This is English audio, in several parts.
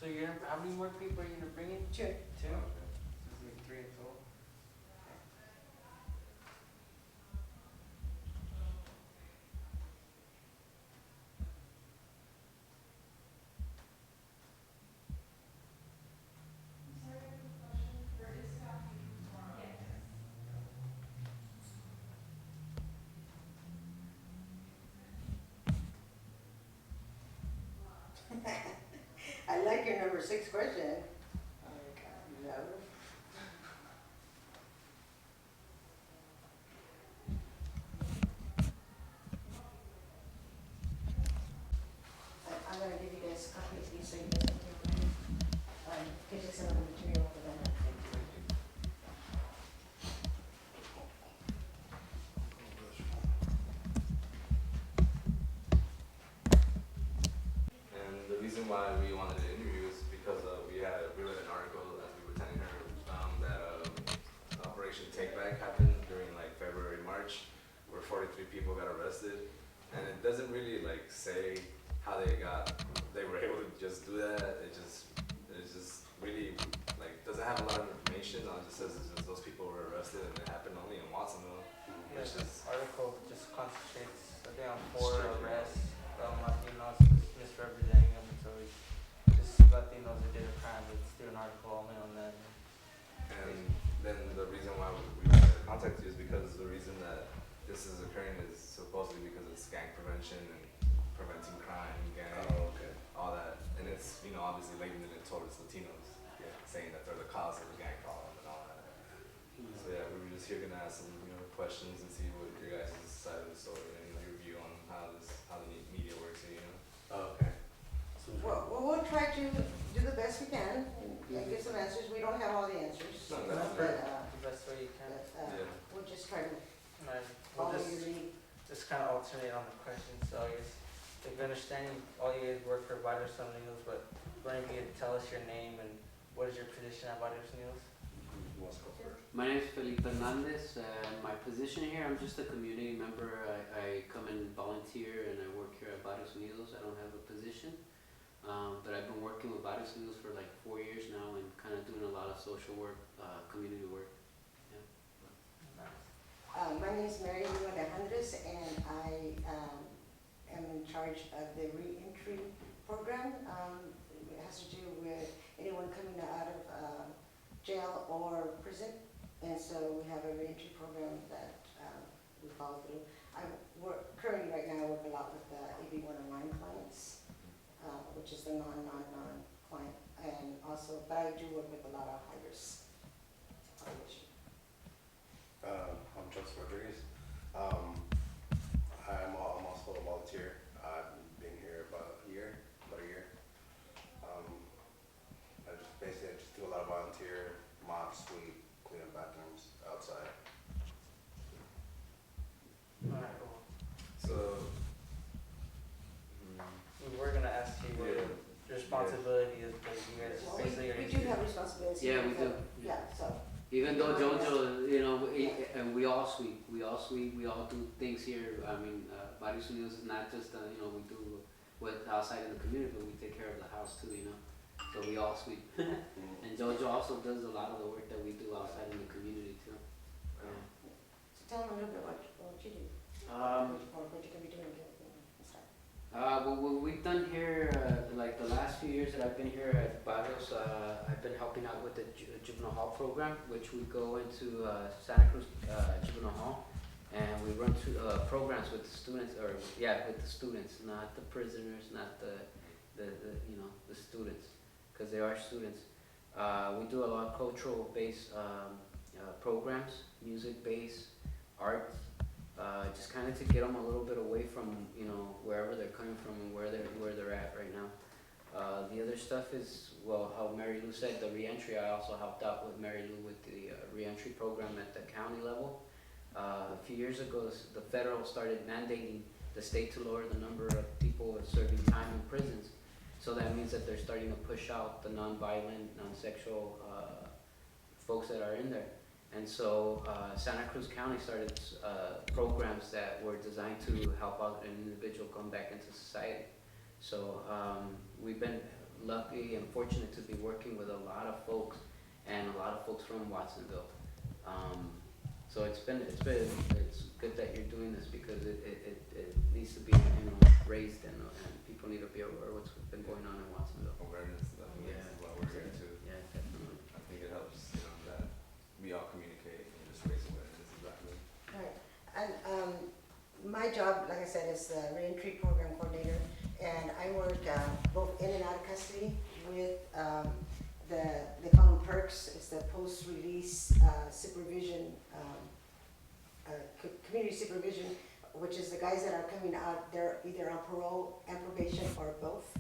So you're gonna, how many more people are you gonna bring in? Two. Two? Oh, okay. So it's like three in total? I like your number 6 question. No. I'm gonna give you guys a copy of these so you guys can take them. Give you some of the material for them. And the reason why we wanted to interview is because we read an article as we were telling her that Operation Take Back happened during like February, March, where 43 people got arrested, and it doesn't really like say how they were able to just do that. It's just really like doesn't have a lot of information. It just says it's just those people were arrested and it happened only in Watsonville, Yeah, which this is article just concentrates, I think, on 4 Strict, yeah. arrests, Latinos misrepresenting them, so it's just Latinos that did a crime, let's do an article only on that. And then the reason why we wanted to contact you is because the reason that this is occurring is supposedly because it's gang prevention and preventing crime, gang, Oh, okay. all that. And it's, obviously labeling it towards Latinos, Yeah. saying that they're the cause of the gang problem and all that. So yeah, we were just here gonna ask some, questions and see what your guys' side of the story and your view on how the media works here, Oh, okay. So, Well, we'll try to do the best we can and get some answers. We don't have all the answers. No, That's that's but, the best way you can. Yeah. we'll just try to And we'll follow your just, lead. just kind of alternate on the questions, so I guess, if you're understanding, all you guys work for Barrios Unidos, but why don't you tell us your name and what is your position at Barrios Unidos? who wants to go first? My name is Felipe Hernandez. My position here, I'm just a community member. I come and volunteer and I work here at Barrios Unidos. I don't have a position, but I've been working with Barrios Unidos for like 4 years now and kind of doing a lot of social work, community work. My name is Mary Lou Alejandres, and I am in charge of the reentry program. It has to do with anyone coming out of jail or prison, and so we have a reentry program that we follow through. Currently right now I work a lot with the AB 109 clients, which is the non client, and also, but I do work with a lot of high-risk population. I'm Joseph Rodriguez. I'm also a volunteer. I've been here about a year. I just do a lot of volunteer, mop, sweep, clean up bathrooms outside. Alright, cool. So, We were gonna ask you what Yeah. your responsibility is, but you guys Well, basically we are. do have responsibilities. Yeah, we do. Yeah, so, Even though Jojo, and we all sweep, we all do things here. I mean, Barrios Unidos is not just, we do what outside in the community, but we take care of the house too, So we all sweep. And Jojo also does a lot of the work that we do outside in the community too. so tell them a little bit what you do, or what you can be doing to start. What we've done here, like the last few years that I've been here at Barrios, I've been helping out with the juvenile hall program, which we go into Santa Cruz Juvenile Hall, and we run through programs with the students, with the students, not the prisoners, not the students, because they are students. We do a lot of cultural-based programs, music-based, art. Just kind of to get them a little bit away from wherever they're coming from and where they're at right now. The other stuff is, well, how Mary Lou said, the reentry. I also helped out with Mary Lou with the reentry program at the county level. A few years ago, the federal started mandating the state to lower the number of people serving time in prisons. So that means that they're starting to push out the non-violent, non-sexual folks that are in there. And so Santa Cruz County started programs that were designed to help out an individual come back into society. So we've been lucky and fortunate to be working with a lot of folks and a lot of folks from Watsonville. So it's good that you're doing this because it needs to be, raised and people need to be aware of what's been going on in Watsonville. Awareness, definitely, Yeah. is what we're here to. Yeah, definitely. I think it helps, that we all communicate and just raise awareness, exactly. Right, and my job, like I said, is the reentry program coordinator, and I work both in and out of custody with they call them PERCs, it's the post-release supervision, community supervision, which is the guys that are coming out, they're either on parole and probation or both.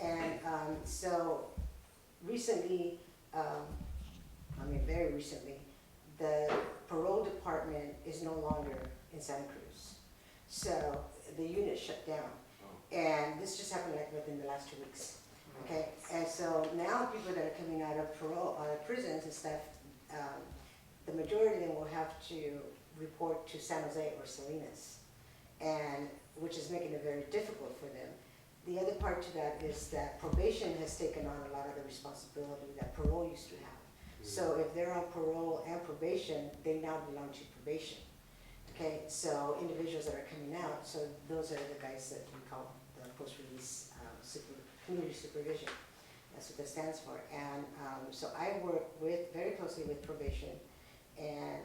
And so recently, very recently, the parole department is no longer in Santa Cruz. So the unit shut down. And this just happened like within the last 2 weeks. Okay, and so now people that are coming out of parole, prisons and stuff, the majority of them will have to report to San Jose or Salinas, and which is making it very difficult for them. The other part to that is that probation has taken on a lot of the responsibility that parole used to have. So if they're on parole and probation, they now belong to probation. Okay, so individuals that are coming out, so those are the guys that we call the post-release community supervision. That's what that stands for. And so I work very closely with probation, and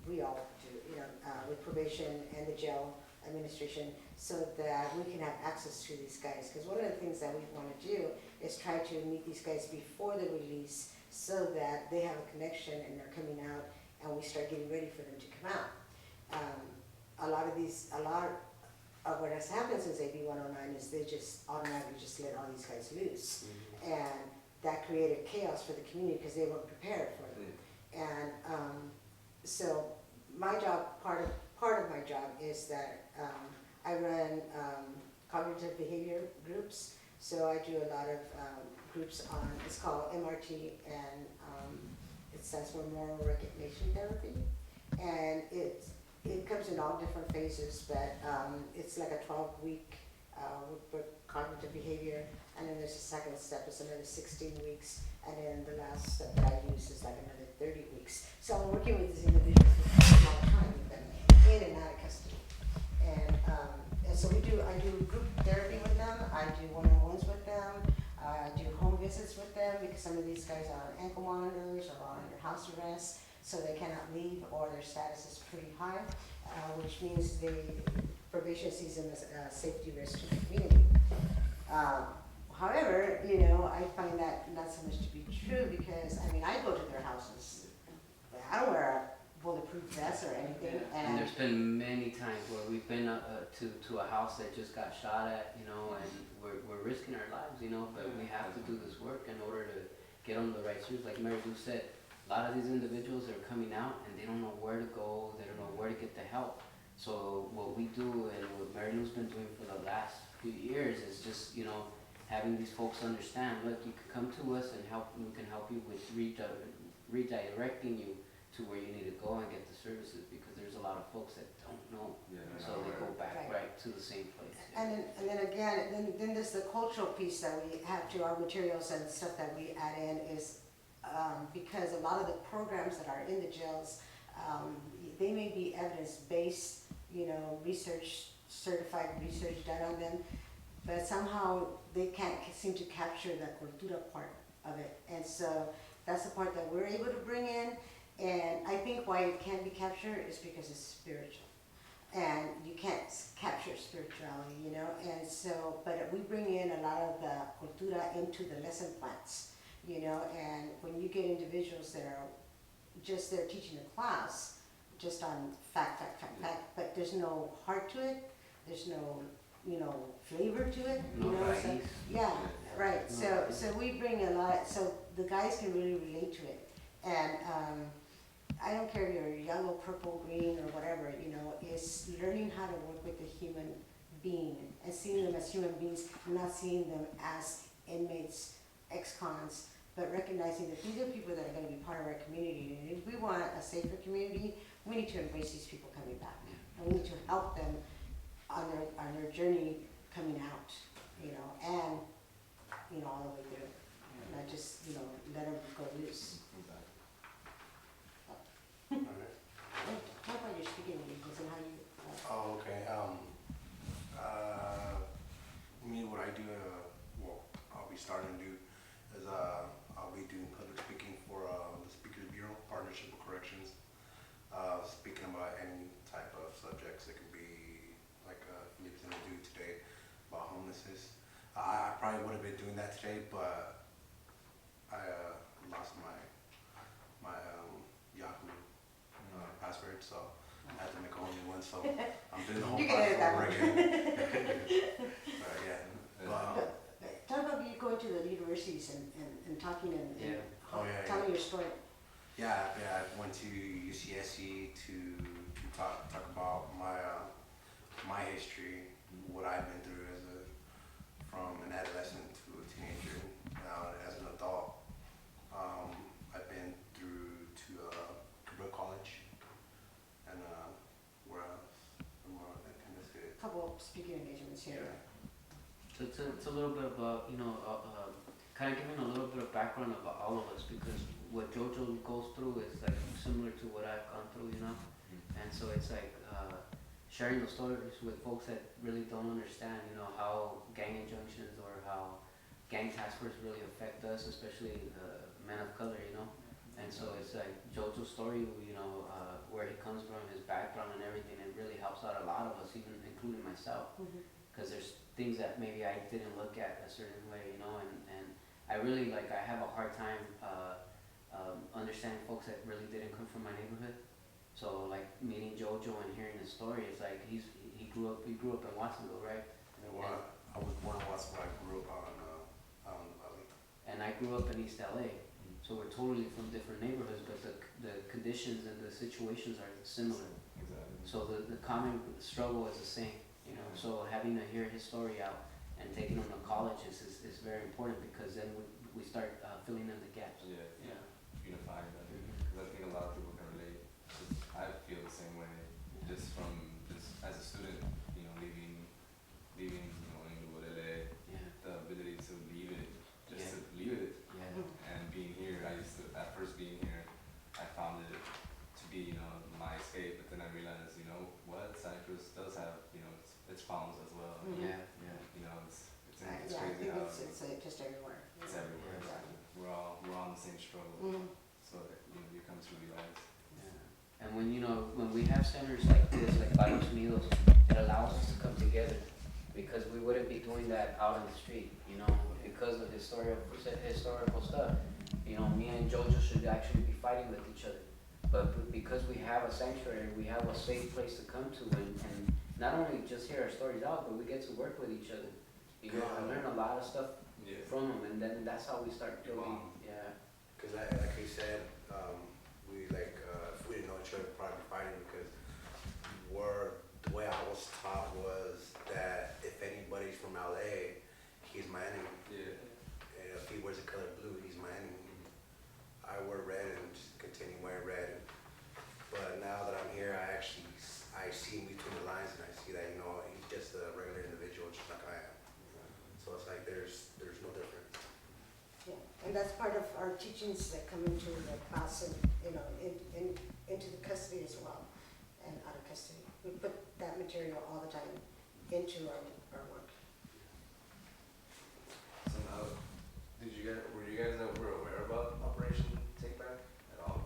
we all do, with probation and the jail administration, so that we can have access to these guys. Because one of the things that we want to do is try to meet these guys before the release, so that they have a connection and they're coming out, and we start getting ready for them to come out. A lot of what has happened since AB 109 is they just automatically just let all these guys loose. And that created chaos for the community because they weren't prepared for it. And so my job, part of my job is that I run cognitive behavior groups. So I do a lot of groups on, it's called MRT, and it stands for Moral Recognition Therapy. And it comes in all different phases, but it's like a 12-week with cognitive behavior, and then there's a second step, it's another 16 weeks, and then the last step that I use is like another 30 weeks. So I'm working with these individuals all the time with them, in and out of custody. And so I do group therapy with them, I do one-on-ones with them, I do home visits with them, because some of these guys are on ankle monitors or on under house arrest, so they cannot leave, or their status is pretty high, which means probation sees them as a safety risk to the community. However, I find that not so much to be true, because, I go to their houses. I don't wear a bulletproof vest or anything. And there's been many times where we've been to a house that just got shot at, and we're risking our lives, but we have to do this work in order to get on the right streets. Like Mary Lou said, a lot of these individuals are coming out and they don't know where to go, they don't know where to get the help. So what we do, and what Mary Lou's been doing for the last few years, is just, having these folks understand, look, you can come to us and we can help you with redirecting you to where you need to go and get the services, because there's a lot of folks that don't know, so they go back right to the same place. And then again, then there's the cultural piece that we have to our materials and stuff that we add in is, because a lot of the programs that are in the jails, they may be evidence-based, certified research done on them, but somehow they can't seem to capture the cultura part of it. And so that's the part that we're able to bring in, and I think why it can be captured is because it's spiritual. And you can't capture spirituality, and so, but we bring in a lot of the cultura into the lesson plans, and when you get individuals that are just there teaching a class, just on fact, but there's no heart to it, there's no, flavor to it, so, yeah, right, so we bring a lot, so the guys can really relate to it, and I don't care if you're yellow, purple, green, or whatever, it's learning how to work with the human being and seeing them as human beings, not seeing them as inmates, ex-cons, but recognizing that these are people that are going to be part of our community. And if we want a safer community, we need to embrace these people coming back. And we need to help them on their journey coming out, and, all the way just, let them go loose. Alright. Talk about your speaking engagements and how you, Oh, okay. Me, what I do, well, I'll be starting to do is, I'll be doing public speaking for, the Speakers Bureau, Partnership with Corrections. Speaking about any type of subjects. It could be like, Felipe's gonna do today about homelessness. I probably would have been doing that today, but I, lost my Yahoo, password, so I had to make a whole new one, so I'm doing the whole You can edit that process one. over again. Yeah, but, talk about you going to the universities and talking and Yeah. telling your story. yeah, I went to UCSC to talk about my history, what I've been through from an adolescent to a teenager, now as an adult. I've been through to Cabrillo College, and where else? And that's it. Couple speaking engagements here. So it's a little bit about, kind of giving a little bit of background about all of us, because what Jojo goes through is like similar to what I've gone through, and so it's like sharing those stories with folks that really don't understand, how gang injunctions or how gang task force really affect us, especially men of color, and so it's like Jojo's story, where he comes from, his background and everything, it really helps out a lot of us, even including myself. Because there's things that maybe I didn't look at a certain way, and I really I have a hard time understanding folks that really didn't come from my neighborhood. So like meeting Jojo and hearing his story, it's like he grew up in Watsonville, right? Well, I was born in Watsonville. I grew up out in the valley. And I grew up in East LA, so we're totally from different neighborhoods, but the conditions and the situations are similar. Exactly. So the common struggle is the same, So having to hear his story out and taking him to college is very important, because then we start filling in the gaps. Yeah. Unifying them. Because I think a lot of people can relate. 'Cause I feel the same way. Just as a student, leaving, Inglewood, LA, Yeah. the ability to leave it, Yeah. to leave it, Yeah. and being here. At first being here, I found it to be, my escape. But then I realized, what Cyprus does have, its problems as well. Yeah. It's Yeah, I crazy think how it's just everywhere. it's everywhere. Yeah. Exactly. We're all on the same struggle. So you come to realize. Yeah. And when we have centers like this, like Barrios Unidos, it allows us to come together, because we wouldn't be doing that out in the street, because of historical stuff. Me and Jojo should actually be fighting with each other. But because we have a sanctuary, we have a safe place to come to, and not only just hear our stories out, but we get to work with each other. I learn a lot of stuff Yeah. from them, and then that's how we start building. Bond. Yeah. Because like you said, we if we didn't know each other, we'd probably be fighting, because the way I was taught was that if anybody's from LA, he's my enemy. Yeah. And if he wears the color blue, he's my enemy. I wear red and just continue wearing red. But now that I'm here, I see in between the lines, and I see that, he's just a regular individual, just like I am. So it's like there's no difference. Yeah, and that's part of our teachings that come into the class and, into the custody as well, and out of custody. We put that material all the time into our work. So now, were you guys ever aware about Operation Take Back at all?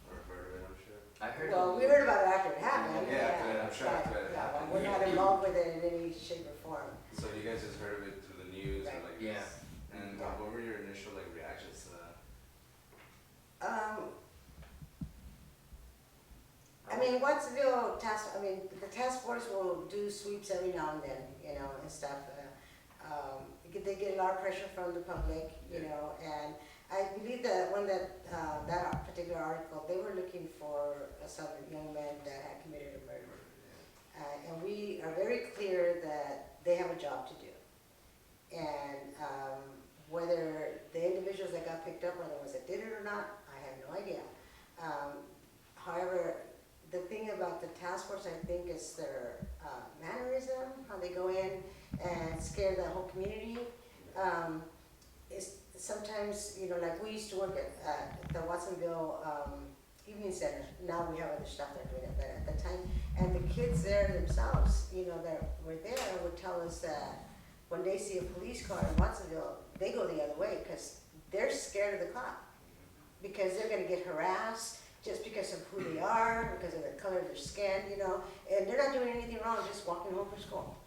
Or heard of it, I'm sure? I heard. Well, we heard about it after it happened. Yeah, after that, I'm sure after it Yeah, happened. we're not involved with it in any shape or form. So you guys just heard of it through the news, Right. or like? Yeah. And what were your initial reactions to that? Wattsville the task force will do sweeps every now and then, and stuff. They get a lot of pressure from the public, and I believe that when that particular article, they were looking for some young men that had committed a murder. And we are very clear that they have a job to do. And whether the individuals that got picked up are the ones that did it or not, I have no idea. However, the thing about the task force, I think, is their mannerism, how they go in and scare the whole community. sometimes, like we used to work at the Watsonville Evening Center. Now we have other staff that are doing it, but at the time, and the kids there themselves, that were there would tell us that when they see a police car in Watsonville, they go the other way because they're scared of the cop. Because they're gonna get harassed just because of who they are, because of the color of their skin, and they're not doing anything wrong, just walking home from school,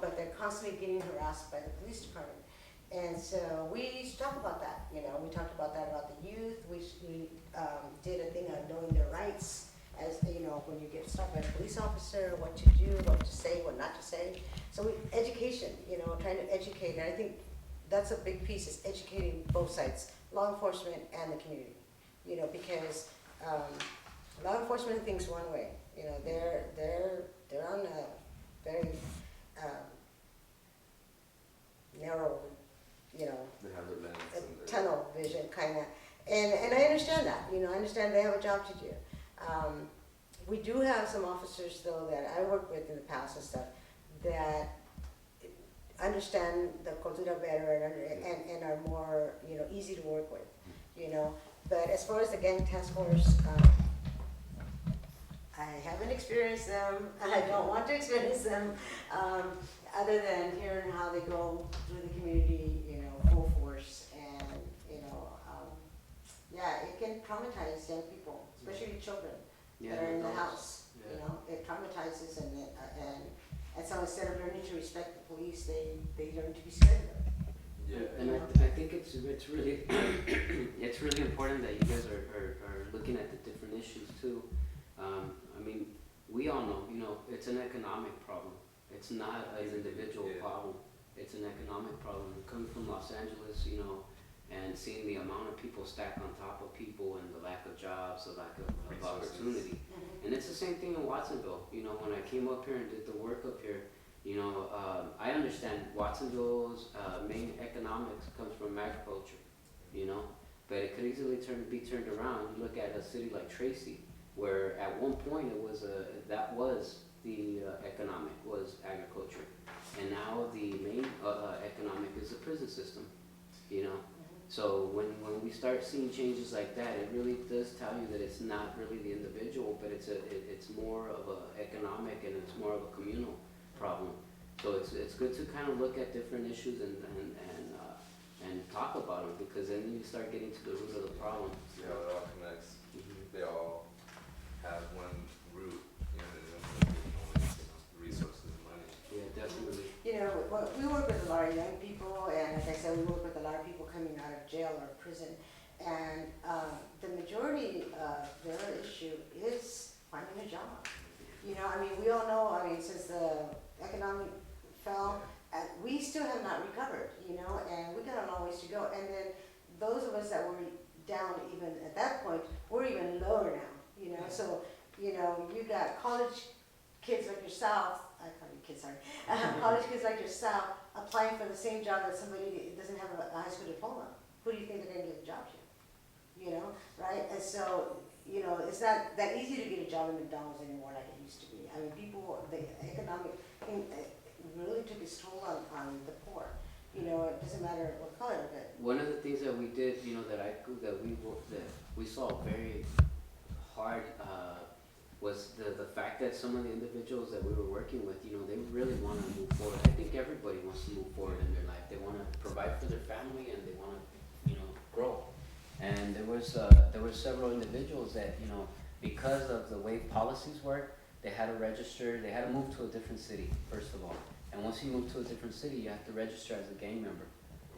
but they're constantly getting harassed by the police department. And so we used to talk about that, we talked about that about the youth, we did a thing on knowing their rights, as, when you get stopped by a police officer, what to do, what to say, what not to say. So education, trying to educate, and I think that's a big piece, is educating both sides, law enforcement and the community, because law enforcement thinks one way, they're on a very narrow, They have their lens and their tunnel vision kind of, and I understand that, I understand they have a job to do. We do have some officers though that I worked with in the past and stuff that understand the cultura better and are more, easy to work with, But as far as the gang task force, I haven't experienced them. I don't want to experience them, other than hearing how they go through the community, full force, and yeah, it can traumatize young people, especially children that are in the house. It traumatizes, and so instead of learning to respect the police, they learn to be scared of them. Yeah. And I think it's really it's really important that you guys are looking at the different issues too. I mean, we all know, it's an economic problem. It's not an individual problem. It's an economic problem. Coming from Los Angeles, and seeing the amount of people stacked on top of people and the lack of jobs, the lack of opportunity. And it's the same thing in Watsonville. When I came up here and did the work up here, I understand Watsonville's main economics comes from agriculture, but it could easily be turned around. You look at a city like Tracy, where at one point it was that was the economic was agriculture, and now the main economic is the prison system, So when we start seeing changes like that, it really does tell you that it's not really the individual, but it's more of a economic and it's more of a communal problem. So it's good to kind of look at different issues and talk about them, because then you start getting to the root of the problem. It all connects. They all have one root, resources and money. Yeah, definitely. We work with a lot of young people, and like I said, we work with a lot of people coming out of jail or prison, and the majority of their issue is finding a job. We all know, since the economic fell, we still have not recovered, and we got a long ways to go. And then those of us that were down even at that point, we're even lower now, So, you got college kids like yourself, I call you kids, sorry, college kids like yourself applying for the same job that somebody that doesn't have a high school diploma. Who do you think they're going to give a job to? Right? And so, it's not that easy to get a job in McDonald's anymore like it used to be. People, the economic thing really took its toll on the poor. It doesn't matter what color, but One of the things that we did, that we saw very hard was the fact that some of the individuals that we were working with, they really want to move forward. I think everybody wants to move forward in their life. They want to provide for their family and they want to, grow. And there were several individuals that, because of the way policies work, they had to register, they had to move to a different city, first of all. And once you move to a different city, you have to register as a gang member.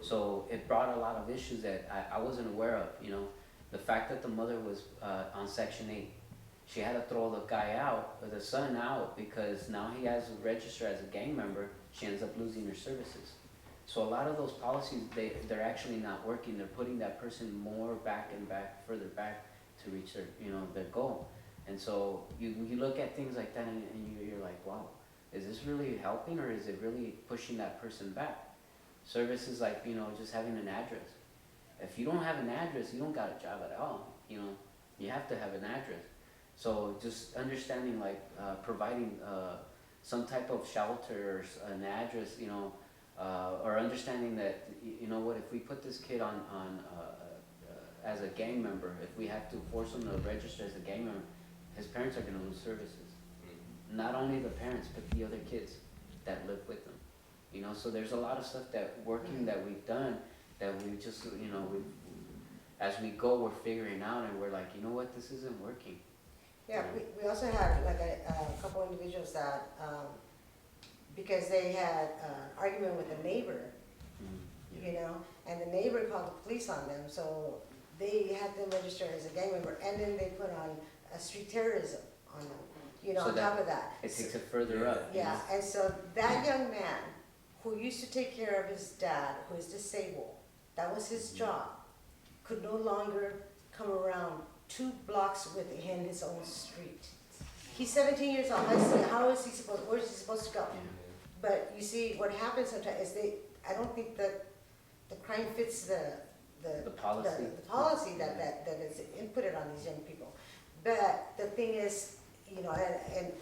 So it brought a lot of issues that I wasn't aware of, The fact that the mother was on Section 8, she had to throw the guy out, or the son out, because now he has to register as a gang member. She ends up losing her services. So a lot of those policies, they're actually not working. They're putting that person more further back to reach their goal. And so you look at things like that and you're like, wow, is this really helping, or is it really pushing that person back? Services like, just having an address. If you don't have an address, you don't got a job at all. You have to have an address. So just understanding, like, providing some type of shelter or an address, or understanding that, you know what, if we put this kid on as a gang member, if we have to force him to register as a gang member, his parents are gonna lose services. Not only the parents, but the other kids that live with them. You know, so there's a lot of stuff that we've done that we just, you know, as we go, we're figuring out, and we're like, you know what, this isn't working. Yeah, we also had like a couple individuals that, because they had an argument with a neighbor, you know, and the neighbor called the police on them, so they had them register as a gang member, and then they put on a street terrorism on them, you know, So on that top of that. It takes it further up. you Yeah, know? and so that young man, who used to take care of his dad, who is disabled, that was his job, could no longer come around 2 blocks within his own street. He's 17 years old, how is he supposed, where is he supposed to go? But you see, what happens sometimes is I don't think that the crime fits The policy. the policy that is inputted on these young people. But the thing is, you know, and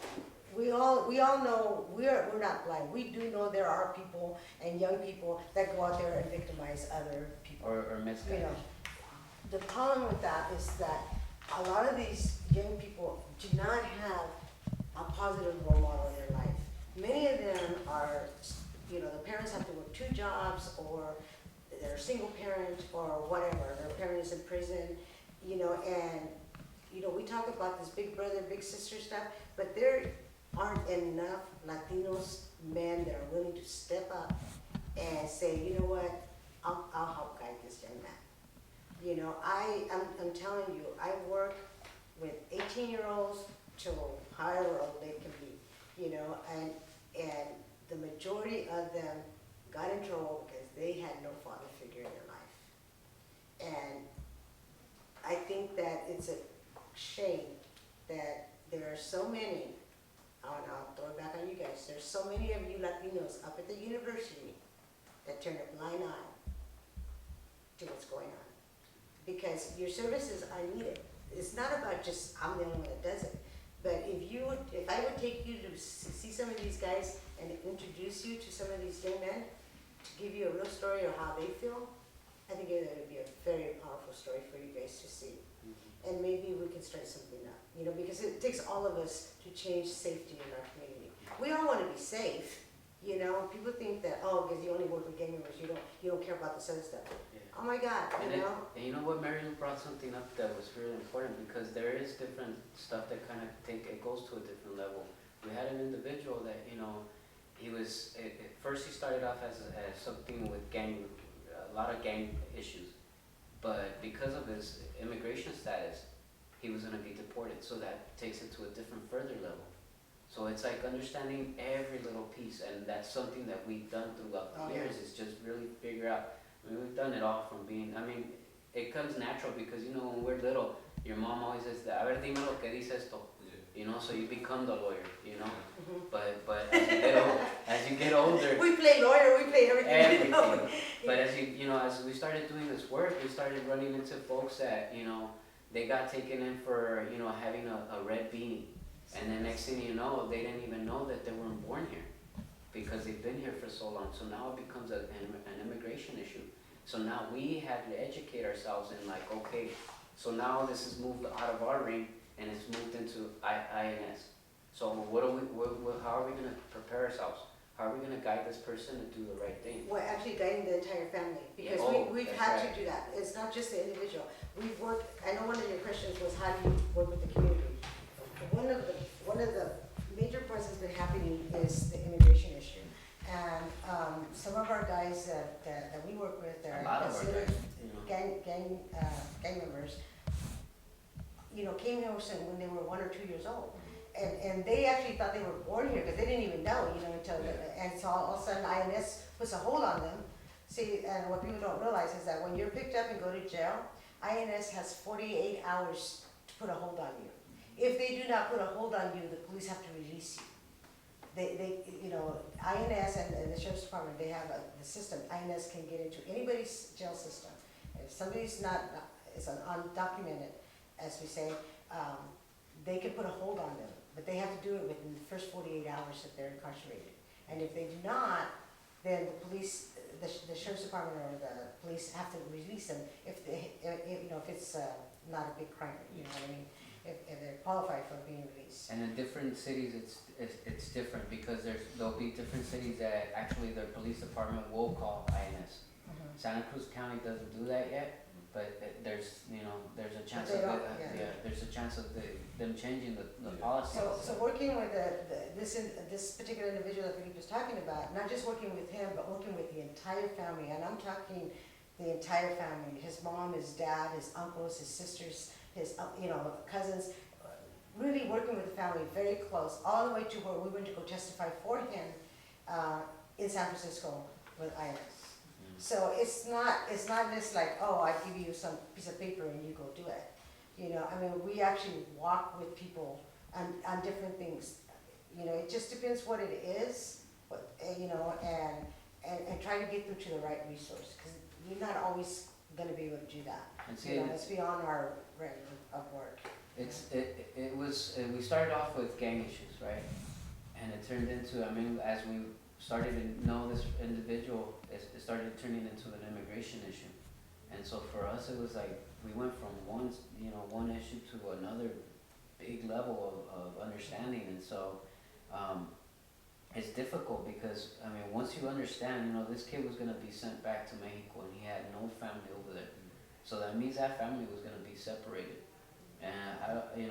we all know we're not blind. We do know there are people and young people that go out there and victimize other people. Or misguided. You know, the problem with that is that a lot of these young people do not have a positive role model in their life. Many of them are, you know, the parents have to work 2 jobs, or they're a single parent, or whatever. Their parent is in prison, you know, and, you know, we talk about this big brother, big sister stuff, but there aren't enough Latinos men that are willing to step up and say, you know what, I'll help guide this young man. You know, I'm telling you, I work with 18-year-olds till however old they can be, you know, and the majority of them got in trouble because they had no father figure in their life. And I think that it's a shame that there are so many, and I'll throw it back on you guys, there's so many of you Latinos up at the university that turn a blind eye to what's going on. Because your services are needed. It's not about just, I'm the only one that does it. But if I would take you to see some of these guys and introduce you to some of these young men, to give you a real story of how they feel, I think it would be a very powerful story for you guys to see. And maybe we can start something up, you know, because it takes all of us to change safety in our community. We all want to be safe, you know. People think that, oh, because you only work with gang members, you don't care about this other stuff. Yeah. Oh my God, you know. And you know what, Mary Lou brought something up that was really important, because there is different stuff that kind of it goes to a different level. We had an individual that, you know, he was, at first he started off as something with a lot of gang issues. But because of his immigration status, he was gonna be deported, so that takes it to a different further level. So it's like understanding every little piece, and that's something that we've done throughout the years, is just really figure out. I mean, we've done it all from it comes natural, because, you know, when we're little, your mom always says, a ver, dime lo que dice esto, you know, so you become the lawyer, you know. But as you get older, We play lawyer, we play everything. You know? But as we started doing this work, we started running into folks that, you know, they got taken in for, you know, having a red beanie. And then next thing you know, they didn't even know that they weren't born here, because they've been here for so long. So now it becomes an immigration issue. So now we have to educate ourselves in, like, okay, so now this is moved out of our ring and it's moved into INS. So how are we going to prepare ourselves? How are we going to guide this person to do the right thing? We're actually guiding the entire family, because we've that's had right. to do that. It's not just the individual. We've worked, I know one of your questions was, how do you work with the community? One of the major parts that's been happening is the immigration issue. And some of our guys that we work with A are lot of our considered guys, you know. gang members, you know, came here when they were 1 or 2 years old. And they actually thought they were born here, because they didn't even know, you know, until, and so all of a sudden INS puts a hold on them. See, and what people don't realize is that when you're picked up and go to jail, INS has 48 hours to put a hold on you. If they do not put a hold on you, the police have to release you. They you know, INS and the Sheriff's Department, they have the system. INS can get into anybody's jail system. If somebody's is undocumented, as we say, they can put a hold on them, but they have to do it within the first 48 hours that they're incarcerated. And if they do not, then the police, the sheriff's department or the police have to release them if they, you know, if it's not a big crime, you know what I mean? If they're qualified for being released. And in different cities, it's different because there'll be different cities that actually their police department will call INS. Santa Cruz County doesn't do that yet, but there's a chance they of don't, it, there's a chance of them changing the policy. So working with this particular individual that Felipe was talking about, not just working with him, but working with the entire family, and I'm talking the entire family, his mom, his dad, his uncles, his sisters, his, cousins, really working with the family very close, all the way to where we went to go testify for him, in San Francisco with IRS. So it's not just like, oh, I give you some piece of paper and you go do it. I mean, we actually walk with people on different things. It just depends what it is, and try to get them to the right resource, because you're not always gonna be able to do that. And see, It's beyond our range of work. we started off with gang issues, right? And it turned into, as we started to know this individual, it started turning into an immigration issue. And so for us, it was like, we went from one issue to another big level of understanding. And so, it's difficult because, once you understand, this kid was gonna be sent back to Mexico and he had no family over there. So that means that family was gonna be separated. And how I've been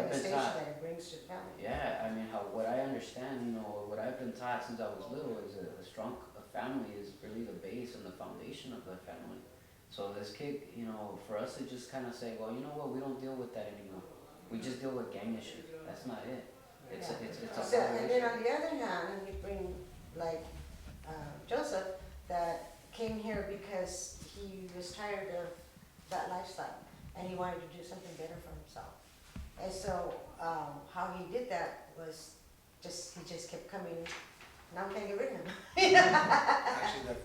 Devastation taught. that it brings to the family. Yeah, what I understand, what I've been taught since I was little is a strong family is really the base and the foundation of the family. So this kid, for us to just kind of say, well, you know what, we don't deal with that anymore. We just deal with gang issues. That's not it. It's a So, whole and then issue. on the other hand, you bring like Joseph that came here because he was tired of that lifestyle and he wanted to do something better for himself. And so how he did that was he just kept coming. Now I'm gonna get rid of him. Actually,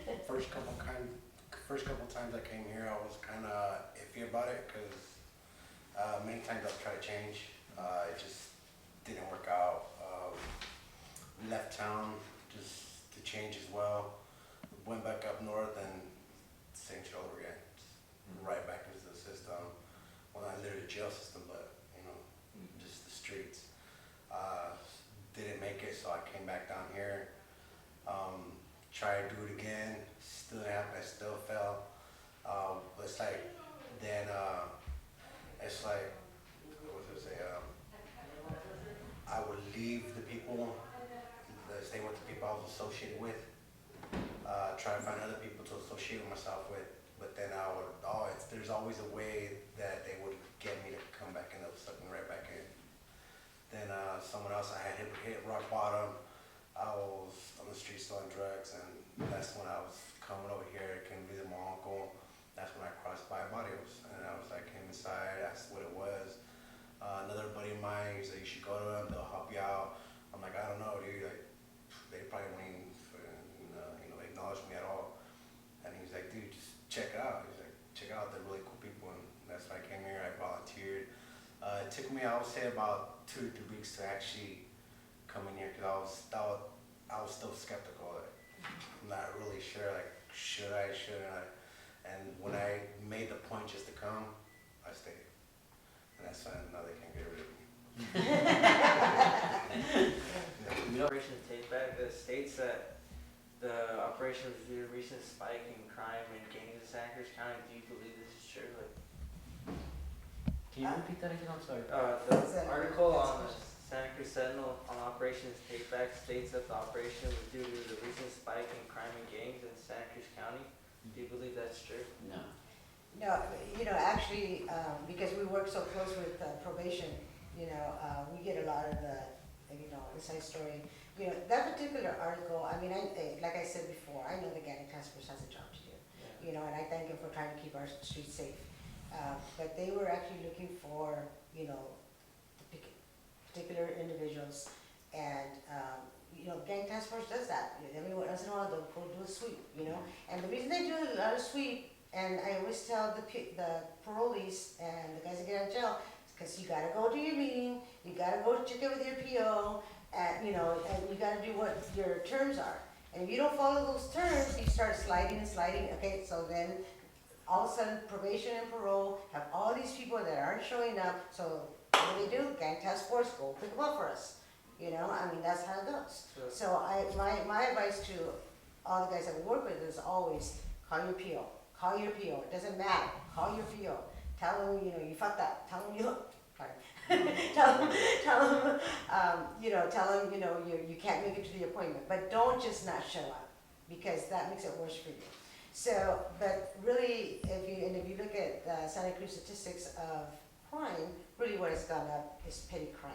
the first couple times I came here, I was kind of iffy about it because many times I've tried to change. It just didn't work out. Left town just to change as well. Went back up north and same shit over again. Right back into the system. Well, not literally the jail system, but just the streets. Didn't make it, so I came back down here. Tried to do it again. Still didn't happen. I still fell. It's like then it's like what was I say? I would leave the people, stay with the people I was associated with. Try to find other people to associate with myself with. But then there's always a way that they would get me to come back and they'll suck me right back in. Then someone else, I had hit rock bottom. I was on the street selling drugs, and that's when I was coming over here, came visit my uncle. That's when I crossed by barrios, and I was like, came inside, asked what it was. Another buddy of mine, he said, you should go to them, they'll help you out. I'm like, I don't know, dude. Like, they probably won't even acknowledge me at all. And he's like, dude, just check it out. He's like, check it out, they're really cool people. And that's why I came here, I volunteered. It took me, I would say, about 2 to 3 weeks to actually come in here because I was still skeptical. Like, I'm not really sure, like, shouldn't I? And when I made the point just to come, I stayed. And that's why now they can't get rid of me. Operation Take Back states that the operation was due to recent spike in crime and gangs in Santa Cruz County. Do you believe this is true? Can you repeat that again? I'm sorry. The article on the Santa Cruz Sentinel on Operation Take Back states that the operation was due to the recent spike in crime and gangs in Santa Cruz County. Do you believe that's true? No. No, actually, because we work so close with probation, we get a lot of the, inside story. That particular article, like I said before, I know the Gang Task Force has a job to do, and I thank them for trying to keep our streets safe. But they were actually looking for, particular individuals, and, Gang Task Force does that. Every once in a while, they'll go do a sweep, and the reason they do a lot of sweep, and I always tell the parolees and the guys that get out of jail, because you gotta go to your meeting, you gotta go check in with your PO, and you gotta do what your terms are. And if you don't follow those terms, you start sliding and sliding, okay, so then all of a sudden probation and parole have all these people that aren't showing up, so what do? Gang task force, go pick them up for us. You know, I mean, that's how it goes. Sure. So my advice to all the guys that we work with is always call your PO. Call your PO. It doesn't matter. Call your PO. Tell them, you know, you fucked up. Tell them you, sorry. tell them, tell them, you know, you can't make it to the appointment. But don't just not show up, because that makes it worse for you. So, but really, if you look at Santa Cruz statistics of crime, really what has gone up is petty crime.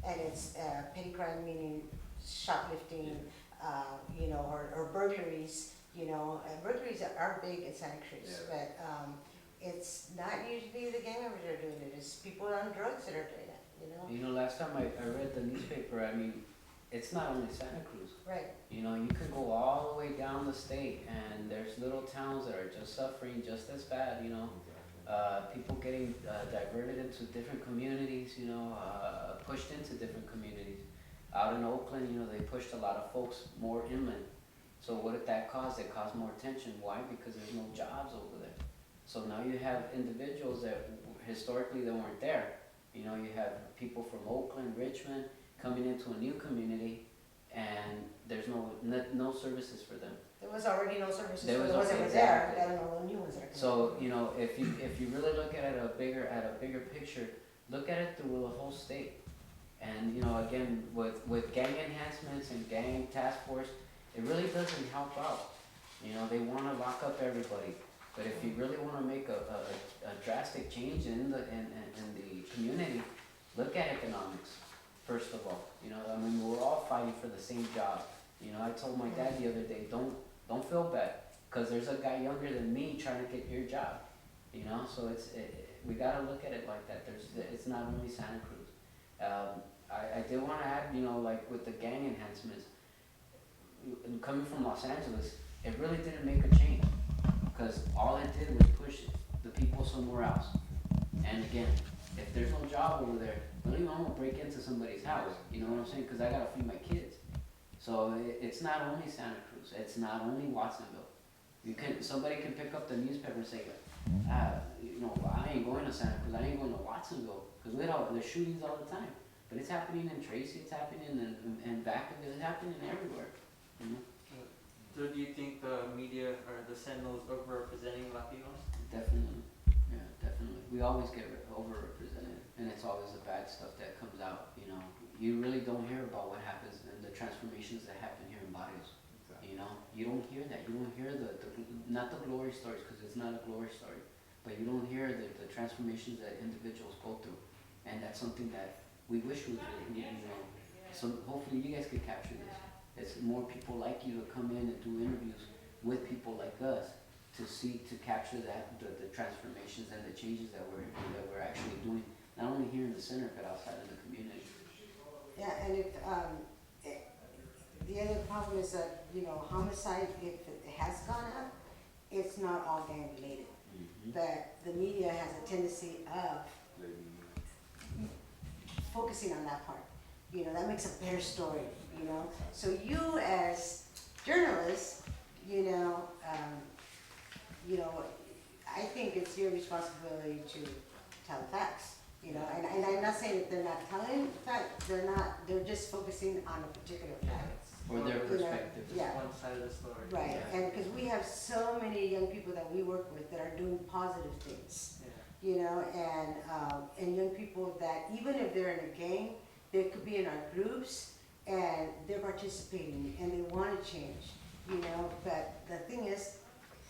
And it's petty crime meaning shoplifting, you know, or burglaries, you know. Burglaries are big in Santa Cruz, Yeah. but it's not usually the gang members that are doing it, it's people on drugs that are doing it, you know. You know, last time I read the newspaper, I mean, it's not only Santa Cruz. Right, You know, you could go all the way down the state, and there's little towns that are just suffering just as bad, you know. People getting diverted into different communities, you know, pushed into different communities. Out in Oakland, you know, they pushed a lot of folks more inland. So what did that cause? It caused more tension. Why? Because there's no jobs over there. So now you have individuals that historically they weren't there. You know, you have people from Oakland, Richmond, coming into a new community, and there's no services for them. there was already no services There for was the ones that were already- there, exactly. let alone the new ones that are coming. So, you know, if you really look at it at a bigger picture, look at it through the whole state. And, you know, again, with gang enhancements and gang task force, it really doesn't help out. You know, they wanna lock up everybody, but if you really wanna make a drastic change in the community, look at economics, first of all. You know, I mean, we're all fighting for the same job. You know, I told my dad the other day, don't feel bad, cause there's a guy younger than me trying to get your job. You know, so we gotta look at it like that. It's not only Santa Cruz. I did wanna add, you know, like with the gang enhancements, coming from Los Angeles, it really didn't make a change, cause all it did was push the people somewhere else. And again, if there's no job over there, don't even want to break into somebody's house, you know what I'm saying? Cause I gotta feed my kids. So it's not only Santa Cruz, it's not only Watsonville. Somebody can pick up the newspaper and say, you know, I ain't going to Santa Cruz, I ain't going to Watsonville, cause there's shootings all the time. But it's happening in Tracy, it's happening in Vacaville, it's happening everywhere, you know? So do you think the media or the Sentinels overrepresenting Latinos? Definitely, yeah, definitely. We always get overrepresented, and it's always the bad stuff that comes out, you know. You really don't hear about what happens and the transformations that happen here in barrios, you know. You don't hear that. You don't hear not the glory stories, because it's not a glory story, but you don't hear the transformations that individuals go through, and that's something that we wish we could, you know. So hopefully you guys could capture this. It's more people like you to come in and do interviews with people like us to capture the transformations and the changes that we're actually doing, not only here in the center but outside of the community. Yeah, and the other problem is that, you know, homicide, if it has gone up, it's not all gang related. Mm-hmm. But the media has a tendency of focusing on that part. You know, that makes a better story, you know? So you as journalists, you know, I think it's your responsibility to tell the facts, you know? And I'm not saying that they're not telling the fact, they're just focusing on a particular fact. Or their You know, perspective. yeah. One side of the story. Right, Yeah. and because we have so many young people that we work with that are doing positive things, Yeah. you know, and young people that even if they're in a gang, they could be in our groups and they're participating and they want to change, you know. But the thing is,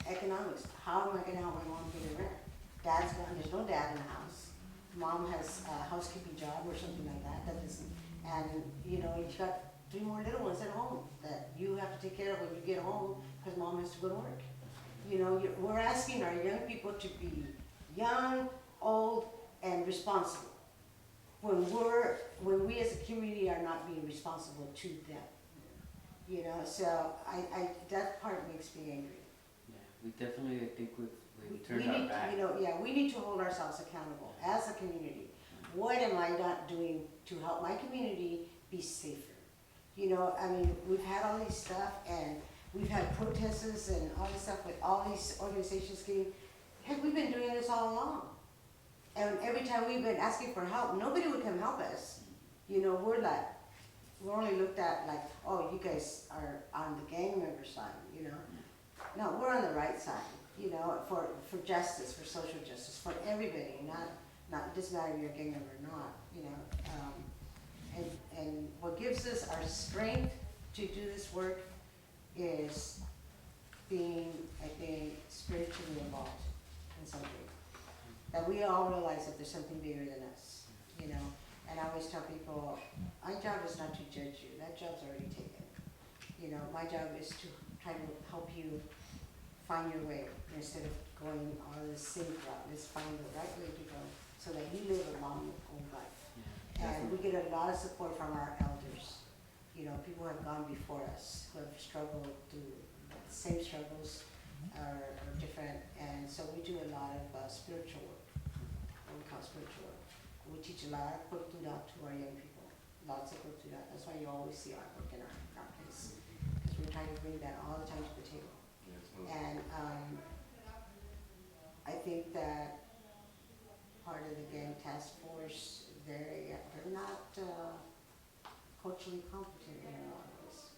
economics. How am I going to help my mom pay the rent? Dad's gone. There's no dad in the house. Mom has a housekeeping job or something like that. That doesn't. And you know, you've got 3 more little ones at home that you have to take care of when you get home because mom has to go to work. You know, we're asking our young people to be young, old, and responsible. When we as a community are not being responsible to them, you know, so that part makes me angry. Yeah, we definitely, I think we turned We our need, back. you know, yeah, we need to hold ourselves accountable as a community. What am I not doing to help my community be safer? You know, I mean, we've had all these stuff and we've had protests and all this stuff with all these organizations getting, heck, we've been doing this all along. And every time we've been asking for help, nobody would come help us. You know, we're only looked at like, oh, you guys are on the gang member side, you know? No, we're on the right side, you know, for justice, for social justice, for everybody, not, it doesn't matter if you're a gang member or not, you know? And what gives us our strength to do this work is being, I think, spiritually involved in something. That we all realize that there's something bigger than us, you know? And I always tell people, my job is not to judge you, that job's already taken. You know, my job is to try to help you find your way instead of going on the same route. Let's find the right way to go so that you live a long, old life. And we get a lot of support from our elders. You know, people who have gone before us, who have struggled through the same struggles or different. And so we do a lot of spiritual work, what we call spiritual work. We teach a lot of cultura to our young people, lots of cultura. That's why you always see artwork in our place, because we're trying to bring that all the time to the table. And I think that part of the gang task force, they're not culturally competent in a lot of ways.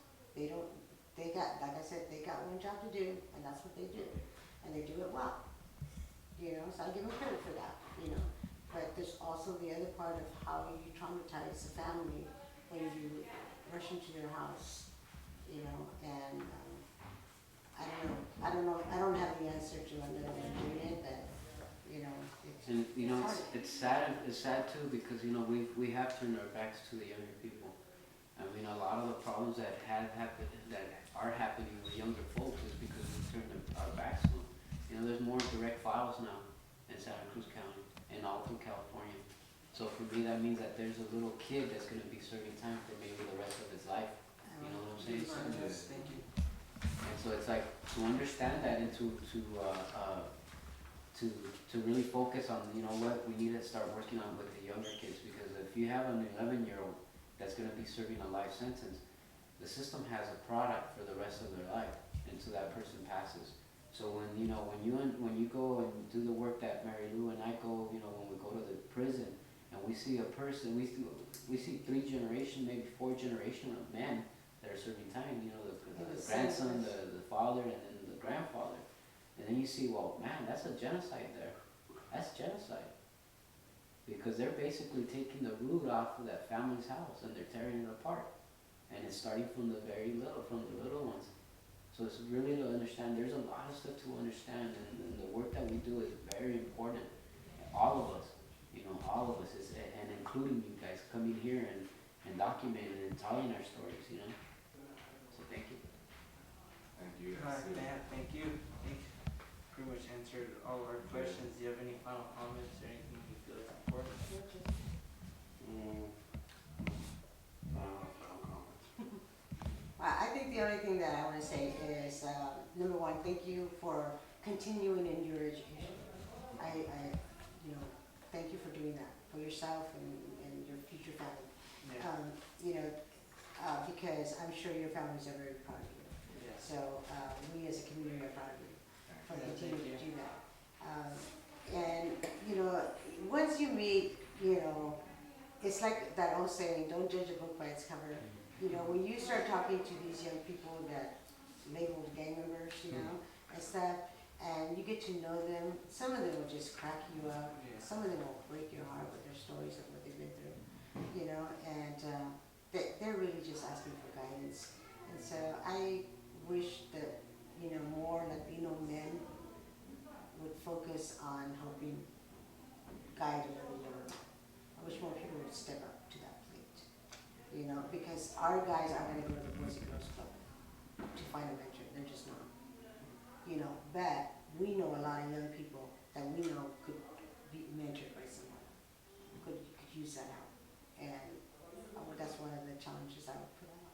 They got, like I said, they got one job to do, and that's what they do, and they do it well. You know, so I give them credit for that, you know. But there's also the other part of how you traumatize a family when you rush into their house, you know, and I don't have the answer to another way of doing it, but, you know, And you know, hard. it's sad too, because you know we have turned our backs to the younger people. I mean, a lot of the problems that have happened, that are happening with younger folks, is because we turned our backs to them. You know, there's more direct files now in Santa Cruz County and all through California. So for me, that means that there's a little kid that's going to be serving time for maybe the rest of his life. You know what I'm saying? Thank you. And so it's like to understand that and to really focus on, you know what, we need to start working on with the younger kids, because if you have an 11-year-old that's going to be serving a life sentence, the system has a product for the rest of their life until that person passes. So when you go and do the work that Mary Lou and I go, you know, when we go to the prison and we see a person, we see 3 generations, maybe 4 generations of men that are serving time. You know, the grandson, the father, and then the grandfather. And then you see, well, man, that's a genocide there. That's genocide. Because they're basically taking the root off of that family's house and they're tearing it apart. And it's starting from the little ones. So it's really to understand, there's a lot of stuff to understand, and the work that we do is very important. All of us, you know, all of us, and including you guys coming here and documenting and telling our stories, you know. So thank you. Thank you. Alright, Dan, thank you. I think pretty much answered all of our questions. Do you have any final comments or anything you feel is important? Final comments. I think the only thing that I want to say is, number one, thank you for continuing in your education. I you know, thank you for doing that for yourself and your future family. Yeah. You know, because I'm sure your families are very proud of you. Yes. So we as a community are proud of you for Yeah, continuing thank to you. do that. And you know, once you meet, you know, it's like that old saying, don't judge a book by its cover. You know, when you start talking to these young people that labeled gang members, you know, and stuff, and you get to know them, some of them will just crack you up. Yeah. Some of them will break your heart with their stories of what they've been through, you know, and they're really just asking for guidance. And so I wish that, you know, more Latino men would focus on helping guide another young man. I wish more people would step up to that plate, you know, because our guys aren't gonna go to the Boys and Girls Club to find a mentor, they're just not. You know, but we know a lot of young people that we know could be mentored by someone, could use that out. And that's one of the challenges I would put out,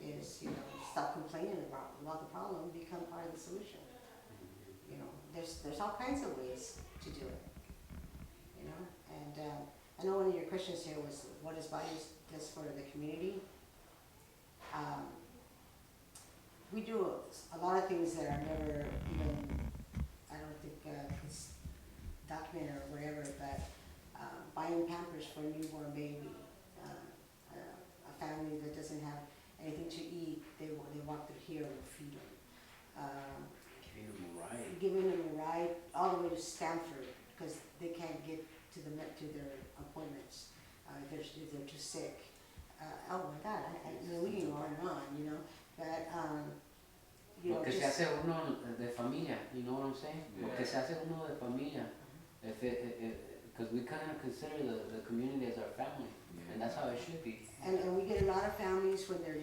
is, you know, stop complaining about the problem, become part of the solution. You know, there's all kinds of ways to do it, you know. And I know one of your questions here was, what is barrios does for the community? we do a lot of things that are never even, I don't think, it's documented or whatever, but buying Pampers for a newborn baby, a family that doesn't have anything to eat, they walk through here, we'll feed them. Giving them a ride. Giving them a ride all the way to Stanford, because they can't get to their appointments, if they're too sick. Oh my God, I mean, we can go on and on, you know, but, you know, Lo que se just, hace uno de familia, you know what I'm saying? Lo que se hace uno de familia. If because we kind of consider the community as our family, and that's how it should be. and we get a lot of families when their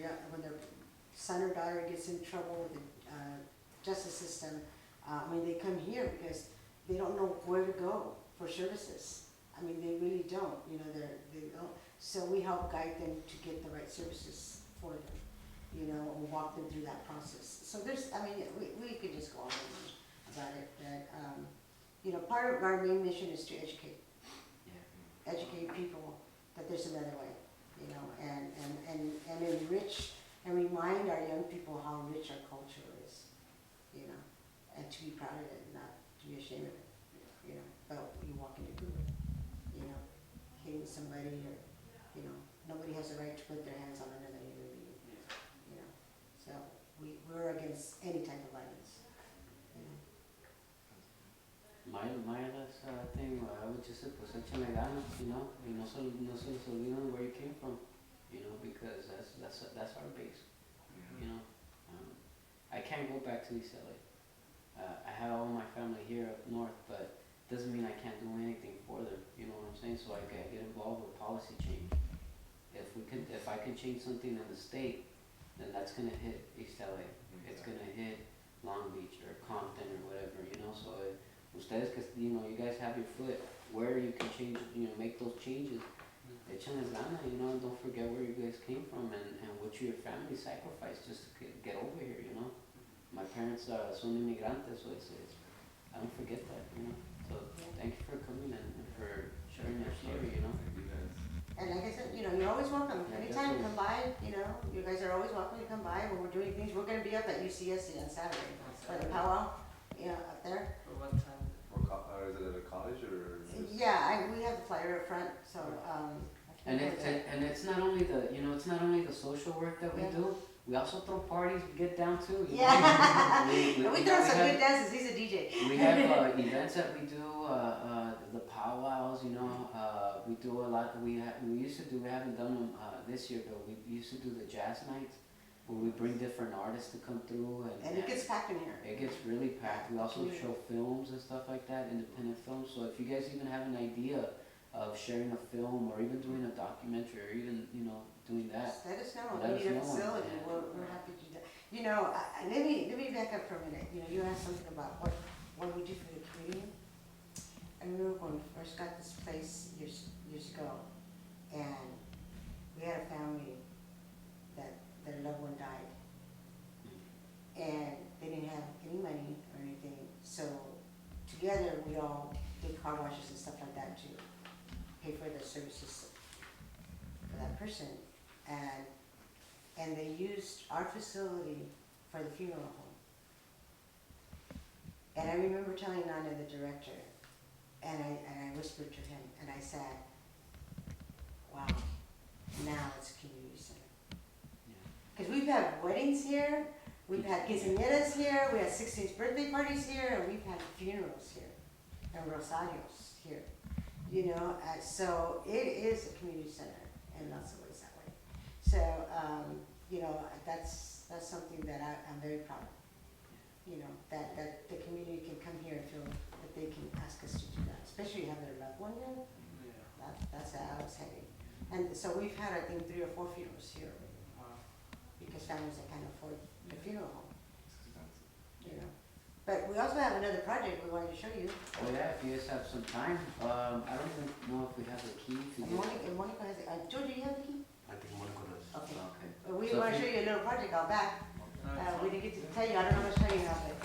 son or daughter gets in trouble with the justice system. I mean, they come here because they don't know where to go for services. I mean, they really don't, you know, they don't. So we help guide them to get the right services for them, you know, and walk them through that process. So there's, I mean, we could just go on and on about it, but, you know, part of our main mission is to educate people that there's another way, you know, and enrich and remind our young people how rich our culture is, you know, and to be proud of it, not to be ashamed of it, you know, but you walk into it, you know, hitting somebody or, you know, nobody has the right to put their hands on another human being, you know, so we're against any type of violence, you know. My last thing, I would just say, pues échale ganas, you know, y no se les olviden where you came from, you know, because that's our base, you know. I can't go back to East LA. I have all my family here up north, but doesn't mean I can't do anything for them, you know what I'm saying? So I get involved with policy change. If I could change something in the state, then that's gonna hit East LA. It's gonna hit Long Beach or Compton or whatever, you know. So ustedes, cause you know, you guys have your foot where you can change, you know, make those changes. Échenles ganas, you know, and don't forget where you guys came from and what your family sacrificed just to get over here, you know. My parents son inmigrantes, so it's I don't forget that, you know. So thank you for coming and for sharing your story, you know. And like I said, you know, you're always welcome. Yeah, Anytime, definitely. come by, you know, you guys are always welcome to come by when we're doing things. We're gonna be up at UCSC on Saturday for the powwow, you know, up there. For what time? Or is it at a college or? Yeah, we have the flyer up front, so, And it's not only the social work that we Yeah. do. We also throw parties. We get down too. You know? yeah. we We you throw know, some we good dances, he's a DJ. We have events that we do, the powwows, you know, we do a lot, we haven't done them this year, but we used to do the jazz nights, where we bring different artists to come through, And it gets packed in here. it gets really packed. We also Community. show films and stuff like that, independent films, so if you guys even have an idea of sharing a film, or even doing a documentary, or even, you know, doing that, Let us know, Let we us need a know. facility, we're happy to do that. You know, let me back up for a minute, you know, you asked something about what we do for the community. I remember when we first got this place years ago, and we had a family that their loved one died. And they didn't have any money or anything, so together we all did car washes and stuff like that to pay for the services for that person. And they used our facility for the funeral home. And I remember telling Nana, the director, and I whispered to him, and I said, wow, now it's a community center. Because we've had weddings here, we've had quinceañeras here, we had 16th birthday parties here, and we've had funerals here, and rosarios here. You know, so it is a community center in lots of ways that way. So, you know, that's something that I'm very proud of. You know, that the community can come here and feel that they can ask us to do that, especially have their loved one here. That's outstanding. And so we've had, I think, 3 or 4 funerals here already, because families that can't afford the funeral home, you know. But we also have another project we wanted to show you. Oh yeah, if you guys have some time, I don't even know if we have the key to And get. Monica has, Georgia, you have the key? I think Monaco does. Okay. Okay. But we So want if to show you- you a little project out back. We didn't get to tell you, I don't know how much time you have, but